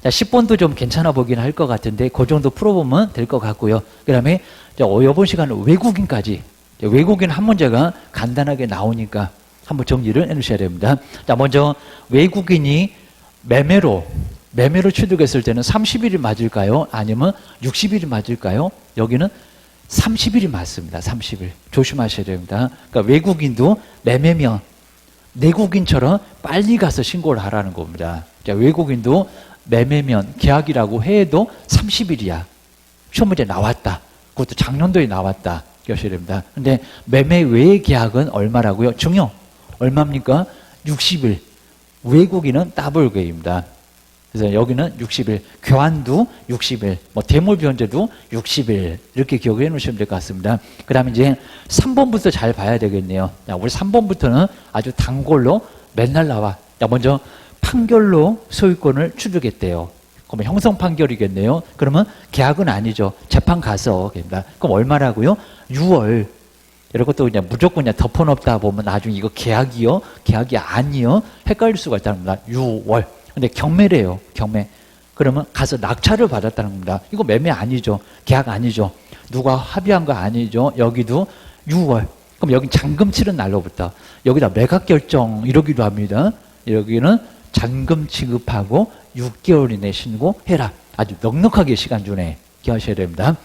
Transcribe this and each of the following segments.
자, 10번도 좀 괜찮아 보긴 할 것 같은데 그 정도 풀어보면 될 것 같고요. 그 다음에 이번 시간은 외국인까지, 외국인 한 문제가 간단하게 나오니까 한번 정리를 해주셔야 됩니다. 자, 먼저 외국인이 매매로 취득했을 때는 30일이 맞을까요? 아니면 60일이 맞을까요? 여기는 30일이 맞습니다. 30일. 조심하셔야 됩니다. 그러니까 외국인도 매매면 내국인처럼 빨리 가서 신고를 하라는 겁니다. 자, 외국인도 매매면 계약이라고 해도 30일이야. 시험 문제 나왔다. 그것도 작년도에 나왔다. 기억하셔야 됩니다. 근데 매매 외의 계약은 얼마라고요? 증여. 얼마입니까? 60일. 외국인은 더블 계입니다. 그래서 여기는 60일, 교환도 60일, 뭐 대물 변제도 60일 이렇게 기억해 놓으시면 될 것 같습니다. 그 다음에 이제 3번부터 잘 봐야 되겠네요. 자, 우리 3번부터는 아주 단골로 맨날 나와. 자, 먼저 판결로 소유권을 취득했대요. 그러면 형성 판결이겠네요. 그러면 계약은 아니죠. 재판 가서. 그럼 얼마라고요? 6월. 이런 것도 그냥 무조건 그냥 덮어놓다 보면 나중에 이거 계약이요? 계약이 아니요? 헷갈릴 수가 있다는 겁니다. 6월. 근데 경매래요. 경매. 그러면 가서 낙찰을 받았다는 겁니다. 이거 매매 아니죠. 계약 아니죠. 누가 합의한 거 아니죠. 여기도 6월. 그럼 여기 잔금 치른 날로부터 여기다 매각 결정 이러기도 합니다. 여기는 잔금 지급하고 6개월 이내 신고해라. 아주 넉넉하게 시간 주네. 기억하셔야 됩니다.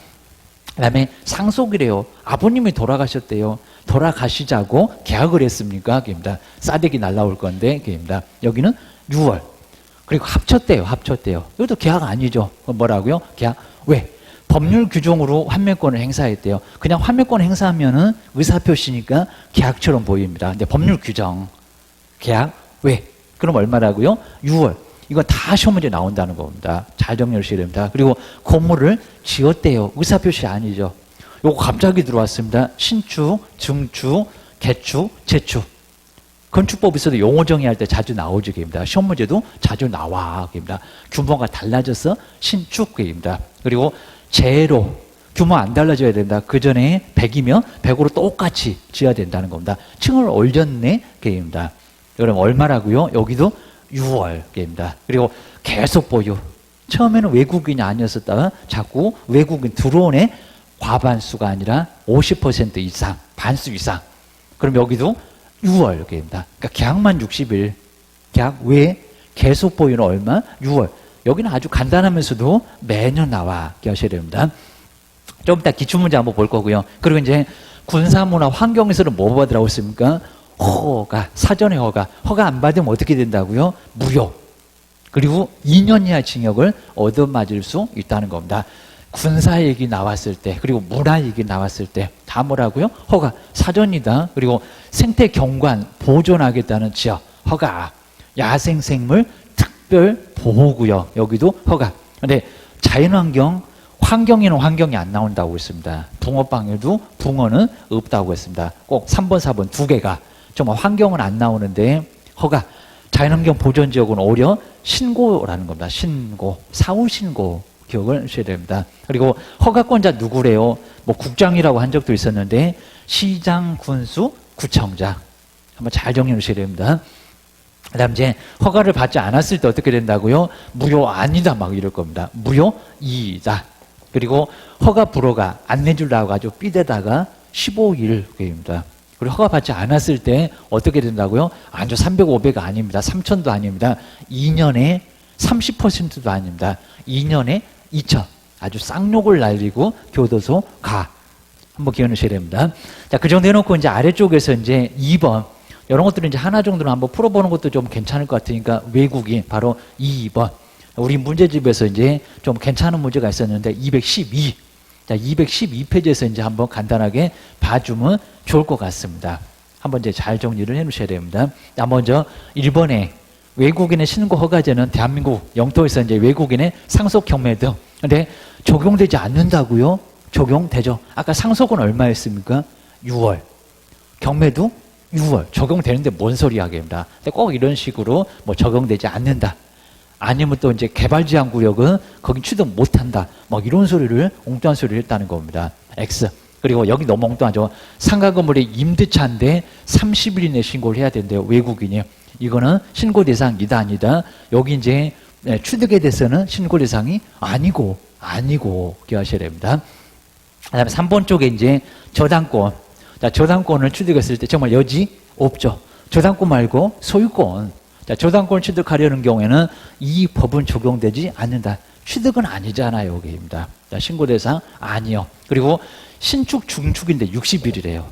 그 다음에 상속이래요. 아버님이 돌아가셨대요. 돌아가시자고 계약을 했습니까? 그입니다. 싸대기 날라올 건데, 그입니다. 여기는 6월. 그리고 합쳤대요. 합쳤대요. 이것도 계약 아니죠. 뭐라고요? 계약. 왜? 법률 규정으로 환매권을 행사했대요. 그냥 환매권 행사하면은 의사표시니까 계약처럼 보입니다. 근데 법률 규정. 계약. 왜? 그럼 얼마라고요? 6월. 이건 다 시험 문제 나온다는 겁니다. 잘 정리하셔야 됩니다. 그리고 건물을 지었대요. 의사표시 아니죠. 요거 갑자기 들어왔습니다. 신축, 증축, 개축, 재축. 건축법에서도 용어 정의할 때 자주 나오죠. 입니다. 시험 문제도 자주 나와. 입니다. 규모가 달라져서 신축입니다. 그리고 제로. 규모 안 달라져야 된다. 그 전에 100이면 100으로 똑같이 지어야 된다는 겁니다. 층을 올렸네. 입니다. 그럼 얼마라고요? 여기도 6월입니다. 그리고 계속 보유. 처음에는 외국인이 아니었었다가 자꾸 외국인 들어오네. 과반수가 아니라 50% 이상, 반수 이상. 그럼 여기도 6월입니다. 그러니까 계약만 60일. 계약 외에 계속 보유는 얼마? 6월. 여기는 아주 간단하면서도 매년 나와. 기억하셔야 됩니다. 좀 이따 기출문제 한번 볼 거고요. 그리고 이제 군사문화 환경에서는 뭐 받으라고 했습니까? 허가, 사전의 허가. 허가 안 받으면 어떻게 된다고요? 무효. 그리고 2년 이하 징역을 얻어맞을 수 있다는 겁니다. 군사 얘기 나왔을 때, 그리고 문화 얘기 나왔을 때, 다 뭐라고요? 허가, 사전이다. 그리고 생태 경관 보존하겠다는 지역, 허가. 야생생물 특별 보호구역, 여기도 허가. 근데 자연환경, 환경에는 환경이 안 나온다고 했습니다. 붕어빵에도 붕어는 없다고 했습니다. 꼭 3번, 4번 두 개가. 정말 환경은 안 나오는데 허가. 자연환경 보존지역은 오히려 신고라는 겁니다. 신고, 사후신고. 기억을 하셔야 됩니다. 그리고 허가권자 누구래요? 뭐 국장이라고 한 적도 있었는데 시장, 군수, 구청장. 한번 잘 정리해 주셔야 됩니다. 그 다음 이제 허가를 받지 않았을 때 어떻게 된다고요? 무효 아니다 막 이럴 겁니다. 무효이다. 그리고 허가 불허가 안 내주려고 아주 삐대다가 15일입니다. 그리고 허가 받지 않았을 때 어떻게 된다고요? 아니죠. 300, 500가 아닙니다. 3천도 아닙니다. 2년에 30%도 아닙니다. 2년에 2천. 아주 쌍욕을 날리고 교도소 가. 한번 기억하셔야 됩니다. 자, 그 정도 해놓고 이제 아래쪽에서 이제 2번. 이런 것들은 이제 하나 정도는 한번 풀어보는 것도 좀 괜찮을 것 같으니까 외국인 바로 2번. 우리 문제집에서 이제 좀 괜찮은 문제가 있었는데 212. 자, 212페이지에서 이제 한번 간단하게 봐주면 좋을 것 같습니다. 한번 이제 잘 정리를 해 놓으셔야 됩니다. 자, 먼저 1번에 외국인의 신고 허가제는 대한민국 영토에서 이제 외국인의 상속 경매 등. 근데 적용되지 않는다고요? 적용되죠. 아까 상속은 얼마였습니까? 6월. 경매도 6월. 적용되는데 뭔 소리 하겠습니다. 근데 꼭 이런 식으로 뭐 적용되지 않는다. 아니면 또 이제 개발제한구역은 거기 취득 못한다. 막 이런 소리를, 엉뚱한 소리를 했다는 겁니다. X. 그리고 여기 너무 엉뚱하죠. 상가 건물이 임대차인데 30일 이내 신고를 해야 된대요. 외국인이. 이거는 신고 대상 이다 아니다. 여기 이제 네, 취득에 대해서는 신고 대상이 아니고 기억하셔야 됩니다. 그 다음에 3번 쪽에 이제 저당권. 자, 저당권을 취득했을 때 정말 여지 없죠. 저당권 말고 소유권. 자, 저당권을 취득하려는 경우에는 이 법은 적용되지 않는다. 취득은 아니잖아요. 여기입니다. 자, 신고 대상 아니요. 그리고 신축, 중축인데 60일이래요.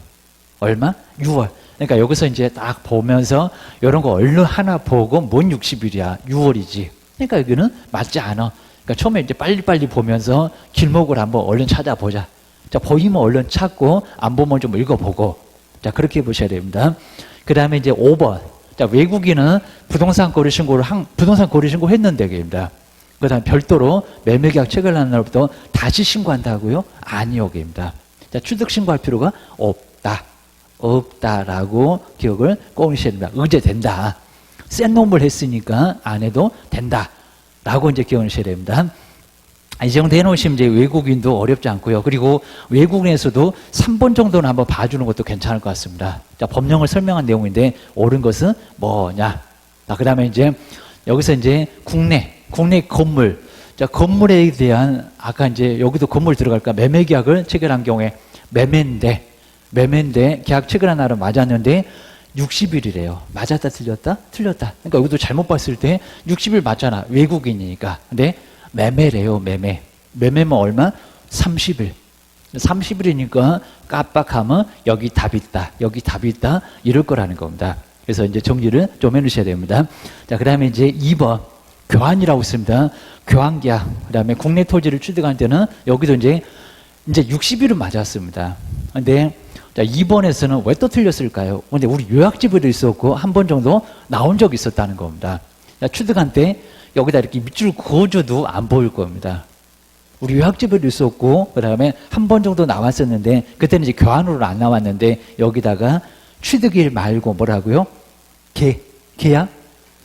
얼마? 6월. 그러니까 여기서 이제 딱 보면서 이런 거 얼른 하나 보고 뭔 60일이야. 6월이지. 그러니까 여기는 맞지 않아. 그러니까 처음에 이제 빨리빨리 보면서 길목을 한번 얼른 찾아보자. 자, 보이면 얼른 찾고 안 보면 좀 읽어보고. 자, 그렇게 보셔야 됩니다. 그 다음에 이제 5번. 자, 외국인은 부동산 거래 신고를 부동산 거래 신고를 했는데 여기입니다. 그 다음에 별도로 매매계약 체결하는 날부터 다시 신고한다고요? 아니요, 여기입니다. 자, 취득 신고할 필요가 없다라고 기억을 꼭 하셔야 됩니다. 의제된다. 센 놈을 했으니까 안 해도 된다라고 이제 기억을 하셔야 됩니다. 이 정도 해놓으시면 이제 외국인도 어렵지 않고요. 그리고 외국인에서도 3번 정도는 한번 봐주는 것도 괜찮을 것 같습니다. 자, 법령을 설명한 내용인데 옳은 것은 뭐냐? 자, 그 다음에 이제 여기서 이제 국내 건물. 자, 건물에 대한 아까 이제 여기도 건물 들어갈까? 매매 계약을 체결한 경우에 매매인데 계약 체결한 날은 맞았는데 60일이래요. 맞았다 틀렸다? 틀렸다. 그러니까 여기도 잘못 봤을 때 60일 맞잖아. 외국인이니까. 근데 매매래요. 매매면 얼마? 30일. 30일이니까 깜빡하면 여기 답이 있다. 이럴 거라는 겁니다. 그래서 이제 정리를 좀 해주셔야 됩니다. 자, 그 다음에 이제 2번. 교환이라고 있습니다. 교환계약. 그 다음에 국내 토지를 취득할 때는 여기도 이제 60일은 맞았습니다. 근데 자, 2번에서는 왜 또 틀렸을까요? 근데 우리 요약집에도 있었고 한 번 정도 나온 적이 있었다는 겁니다. 자, 취득한 때 여기다 이렇게 밑줄 그어줘도 안 보일 겁니다. 우리 요약집에도 있었고 그 다음에 한 번 정도 나왔었는데 그때는 이제 교환으로 안 나왔는데 여기다가 취득일 말고 뭐라고요? 계약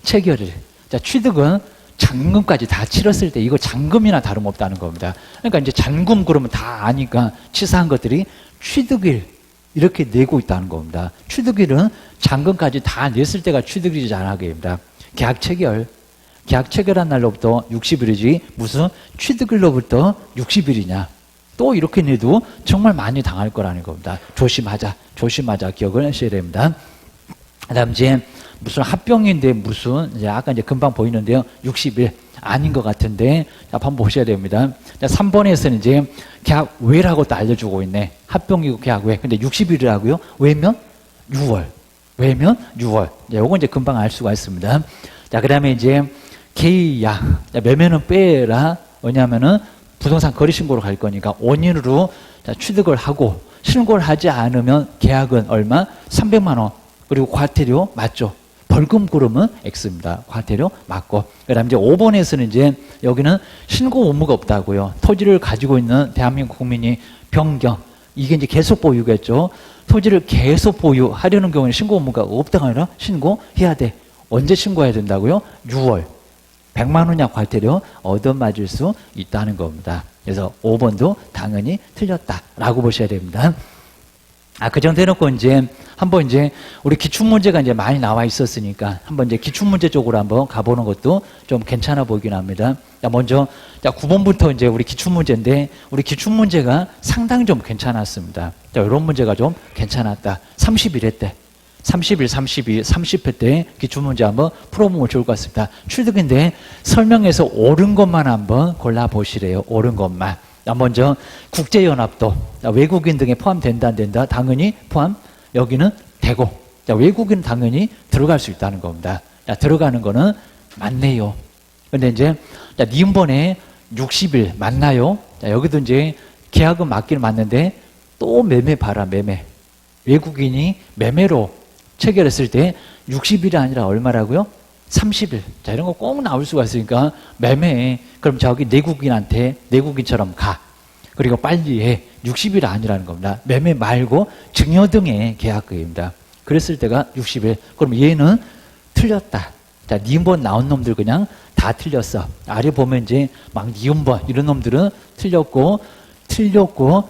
체결일. 자, 취득은 잔금까지 다 치렀을 때 이거 잔금이나 다름없다는 겁니다. 그러니까 이제 잔금 그러면 다 아니까 치사한 것들이 취득일 이렇게 내고 있다는 겁니다. 취득일은 잔금까지 다 냈을 때가 취득일이잖아. 계약 체결한 날로부터 60일이지 무슨 취득일로부터 60일이냐. 또 이렇게 내도 정말 많이 당할 거라는 겁니다. 조심하자 기억을 하셔야 됩니다. 그 다음 이제 무슨 합병인데 무슨 이제 아까 이제 금방 보이는데요. 60일 아닌 것 같은데 자, 한번 보셔야 됩니다. 자, 3번에서는 이제 계약 외라고 또 알려주고 있네. 합병이고 계약 외. 근데 60일이라고요? 외면 6월. 자, 요건 이제 금방 알 수가 있습니다. 자, 그 다음에 이제 계약. 자, 매매는 빼라. 왜냐하면은 부동산 거래 신고로 갈 거니까 원인으로 자, 취득을 하고 신고를 하지 않으면 계약은 얼마? 300만 원. 그리고 과태료 맞죠? 벌금 그러면 X입니다. 과태료 맞고. 그 다음에 이제 5번에서는 이제 여기는 신고 의무가 없다고요. 토지를 가지고 있는 대한민국 국민이 변경. 이게 이제 계속 보유겠죠. 토지를 계속 보유하려는 경우에는 신고 의무가 없다가 아니라 신고해야 돼. 언제 신고해야 된다고요? 6월. 100만 원이나 과태료 얻어맞을 수 있다는 겁니다. 그래서 5번도 당연히 틀렸다라고 보셔야 됩니다. 그 정도 해놓고 이제 한번 이제 우리 기출문제가 이제 많이 나와 있었으니까 한번 이제 기출문제 쪽으로 한번 가보는 것도 좀 괜찮아 보이긴 합니다. 자, 먼저 9번부터 이제 우리 기출문제인데 우리 기출문제가 상당히 좀 괜찮았습니다. 자, 이런 문제가 좀 괜찮았다. 31회 때. 31, 32, 30회 때 기출문제 한번 풀어보면 좋을 것 같습니다. 취득인데 설명에서 옳은 것만 한번 골라보시래요. 옳은 것만. 먼저 국제연합도 외국인 등에 포함된다 안 된다? 당연히 포함. 여기는 되고 외국인 당연히 들어갈 수 있다는 겁니다. 들어가는 거는 맞네요. 근데 이제 니은번에 60일 맞나요? 여기도 이제 계약은 맞긴 맞는데 또 매매 봐라. 매매. 외국인이 매매로 체결했을 때 60일이 아니라 얼마라고요? 30일. 자, 이런 거 꼭 나올 수가 있으니까 매매. 그럼 저기 내국인처럼 가. 그리고 빨리 해. 60일 아니라는 겁니다. 매매 말고 증여 등의 계약입니다. 그랬을 때가 60일. 그럼 얘는 틀렸다. 자, 니은번 나온 놈들 그냥 다 틀렸어. 아래 보면 이제 막 니은번 이런 놈들은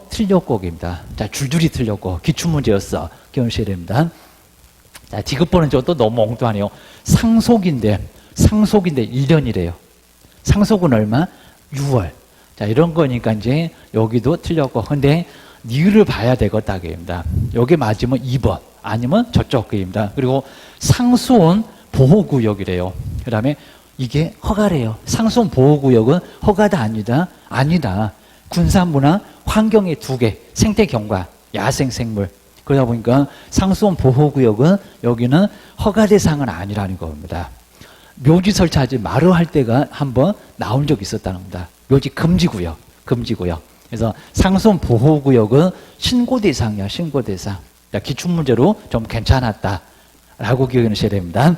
틀렸고입니다. 자, 줄줄이 틀렸고 기출문제였어. 기억하셔야 됩니다. 자, 디귿번은 또 너무 엉뚱하네요. 상속인데 1년이래요. 상속은 얼마? 6월. 자, 이런 거니까 이제 여기도 틀렸고. 근데 니을 봐야 되겠다. 그입니다. 여기 맞으면 2번. 아니면 저쪽 그입니다. 그리고 상수원 보호구역이래요. 그 다음에 이게 허가래요. 상수원 보호구역은 허가다 아니다? 아니다. 군사문화 환경의 2개. 생태경관, 야생생물. 그러다 보니까 상수원 보호구역은 여기는 허가 대상은 아니라는 겁니다. 묘지 설치하지 말어 할 때가 한번 나온 적이 있었다는 겁니다. 묘지 금지구역, 금지구역. 그래서 상수원 보호구역은 신고 대상이야, 신고 대상. 기출문제로 좀 괜찮았다라고 기억해 놓으셔야 됩니다.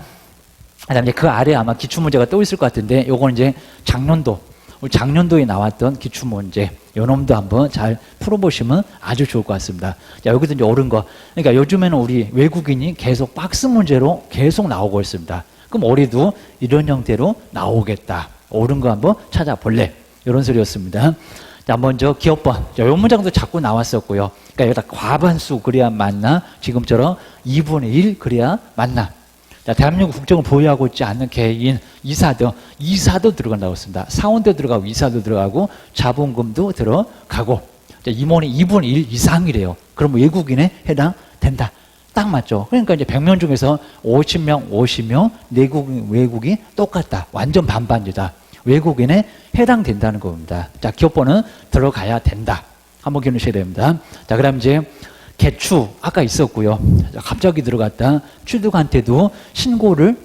그다음에 그 아래 아마 기출문제가 또 있을 것 같은데, 요건 이제 작년도, 우리 작년도에 나왔던 기출문제, 요 놈도 한번 잘 풀어보시면 아주 좋을 것 같습니다. 자, 여기도 이제 옳은 거. 그러니까 요즘에는 우리 외국인이 계속 박스 문제로 계속 나오고 있습니다. 그럼 올해도 이런 형태로 나오겠다. 옳은 거 한번 찾아볼래. 이런 소리였습니다. 자, 먼저 기업번. 자, 요 문장도 자꾸 나왔었고요. 그러니까 여기다 과반수 그래야 맞나? 지금처럼 2분의 1 그래야 맞나? 자, 대한민국 국적을 보유하고 있지 않는 개인, 이사도 들어간다고 했습니다. 사원도 들어가고, 이사도 들어가고, 자본금도 들어가고. 자, 임원이 2분의 1 이상이래요. 그럼 외국인에 해당된다. 딱 맞죠? 그러니까 이제 100명 중에서 50명, 외국이 똑같다. 완전 반반이다. 외국인에 해당된다는 겁니다. 자, 기업번은 들어가야 된다. 한번 기억하셔야 됩니다. 자, 그 다음 이제 개추, 아까 있었고요. 갑자기 들어갔다. 취득한테도 신고를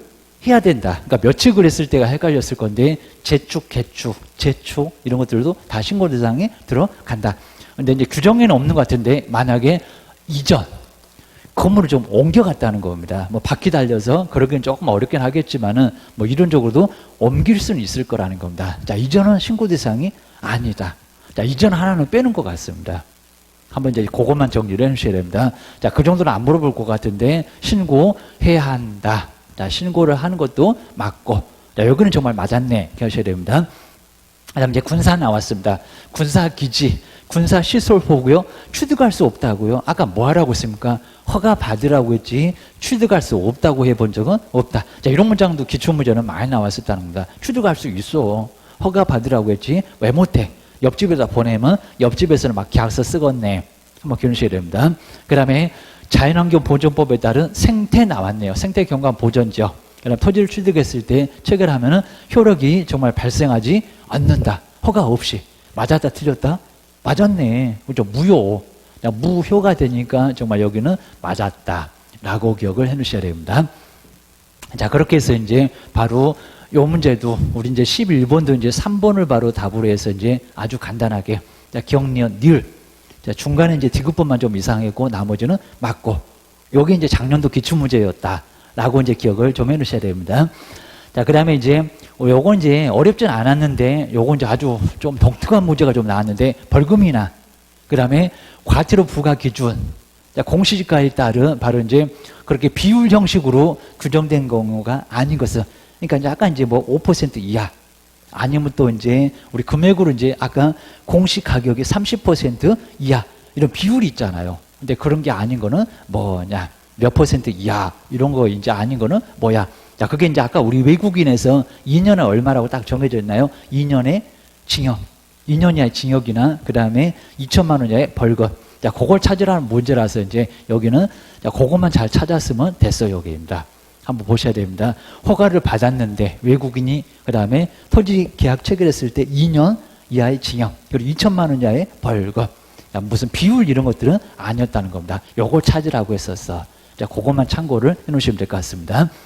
해야 된다. 그러니까 며칠 그랬을 때가 헷갈렸을 건데, 재축, 개축, 재축, 이런 것들도 다 신고 대상에 들어간다. 근데 이제 규정에는 없는 것 같은데, 만약에 이전, 건물을 좀 옮겨갔다는 겁니다. 뭐 바퀴 달려서 그러기는 조금 어렵긴 하겠지만은 뭐 이론적으로도 옮길 수는 있을 거라는 겁니다. 자, 이전은 신고 대상이 아니다. 자, 이전 하나는 빼는 것 같습니다. 한번 이제 그것만 정리를 해주셔야 됩니다. 자, 그 정도는 안 물어볼 것 같은데 신고해야 한다. 자, 신고를 하는 것도 맞고. 자, 여기는 정말 맞았네. 하셔야 됩니다. 그다음 이제 군사 나왔습니다. 군사기지, 군사시설 보고요. 취득할 수 없다고요. 아까 뭐 하라고 했습니까? 허가 받으라고 했지 취득할 수 없다고 해본 적은 없다. 자, 이런 문장도 기출문제는 많이 나왔었다는 겁니다. 취득할 수 있어. 허가 받으라고 했지 왜 못해? 옆집에다 보내면 옆집에서는 막 계약서 쓰겠네. 한번 기억하셔야 됩니다. 그 다음에 자연환경보존법에 따른 생태 나왔네요. 생태경관 보전지역. 그다음 토지를 취득했을 때 체결하면은 효력이 정말 발생하지 않는다. 허가 없이. 맞았다 틀렸다? 맞았네. 그죠? 무효. 무효가 되니까 정말 여기는 맞았다라고 기억을 해 놓으셔야 됩니다. 자, 그렇게 해서 이제 바로 요 문제도 우리 이제 11번도 이제 3번을 바로 답으로 해서 이제 아주 간단하게. 자, 기억니은 닐. 자, 중간에 이제 디귿번만 좀 이상했고 나머지는 맞고. 요게 이제 작년도 기출문제였다라고 이제 기억을 좀 해 놓으셔야 됩니다. 자, 그 다음에 이제 요건 이제 어렵진 않았는데 요건 이제 아주 좀 독특한 문제가 좀 나왔는데 벌금이나 그 다음에 과태료 부과 기준, 공시지가에 따른 바로 이제 그렇게 비율 형식으로 규정된 경우가 아닌 것은, 그러니까 이제 아까 이제 뭐 5% 이하, 아니면 또 이제 우리 금액으로 이제 아까 공시 가격이 30% 이하, 이런 비율이 있잖아요. 근데 그런 게 아닌 거는 뭐냐, 몇 % 이하, 이런 거 이제 아닌 거는 뭐야. 자, 그게 이제 아까 우리 외국인에서 2년에 얼마라고 딱 정해져 있나요? 2년의 징역. 2년 이하의 징역이나 그 다음에 2천만 원 이하의 벌금. 자, 그걸 찾으라는 문제라서 이제 여기는 자, 그것만 잘 찾았으면 됐어요. 여기입니다. 한번 보셔야 됩니다. 허가를 받았는데 외국인이 그 다음에 토지 계약 체결했을 때 2년 이하의 징역 그리고 2천만 원 이하의 벌금. 자, 무슨 비율 이런 것들은 아니었다는 겁니다. 요걸 찾으라고 했었어. 자, 그것만 참고를 해 놓으시면 될 것 같습니다.